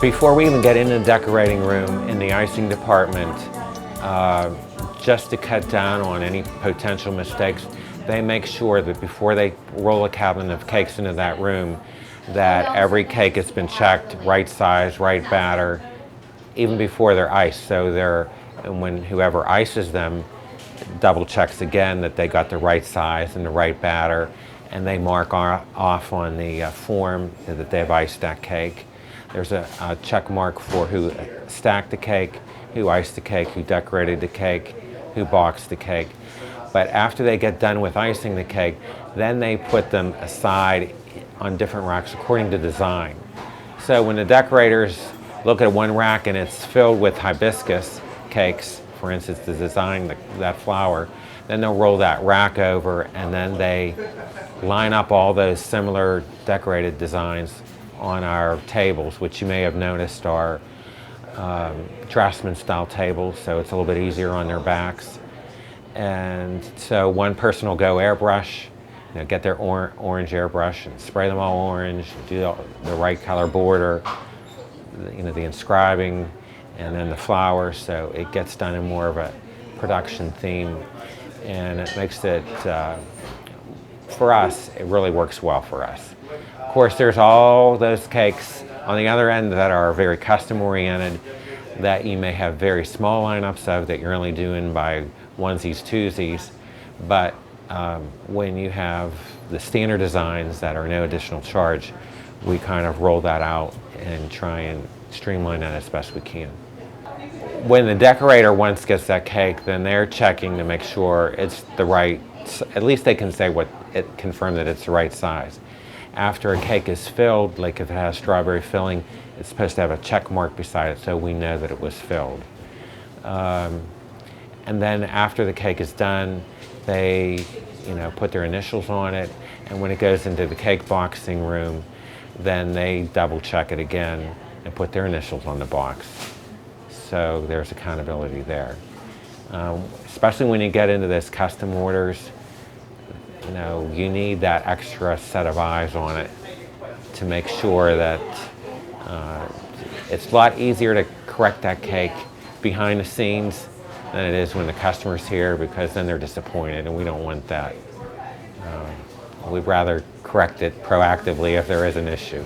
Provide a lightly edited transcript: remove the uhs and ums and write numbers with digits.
Before we even get into the decorating room in the icing department, just to cut down on any potential mistakes, they make sure that before they roll a cabinet of cakes into that room, that every cake has been checked, right size, right batter, even before they're iced. So when whoever ices them double checks again that they got the right size and the right batter, and they mark off on the form that they've iced that cake. There's a check mark for who stacked the cake, who iced the cake, who decorated the cake, who boxed the cake. But after they get done with icing the cake, then they put them aside on different racks according to design. So when the decorators look at one rack and it's filled with hibiscus cakes, for instance, the design, that flower, then they'll roll that rack over and then they line up all those similar decorated designs on our tables, which you may have noticed are draftsman style tables, so it's a little bit easier on their backs. And so one person will go airbrush, get their orange airbrush and spray them all orange, do the right color border, the inscribing, and then the flowers, so it gets done in more of a production theme, and it makes it, for us, it really works well for us. Of course, there's all those cakes on the other end that are very custom oriented, that you may have very small lineups of that you're only doing by onesies, twosies, but when you have the standard designs that are no additional charge, we kind of roll that out and try and streamline that as best we can. When the decorator once gets that cake, then they're checking to make sure it's the right, at least they can say confirm that it's the right size. After a cake is filled, like if it has strawberry filling, it's supposed to have a check mark beside it so we know that it was filled. And then after the cake is done, they put their initials on it, and when it goes into the cake boxing room, then they double check it again and put their initials on the box. So there's accountability there. Especially when you get into this custom orders, you need that extra set of eyes on it to make sure that it's a lot easier to correct that cake behind the scenes than it is when the customer's here, because then they're disappointed and we don't want that. We'd rather correct it proactively if there is an issue.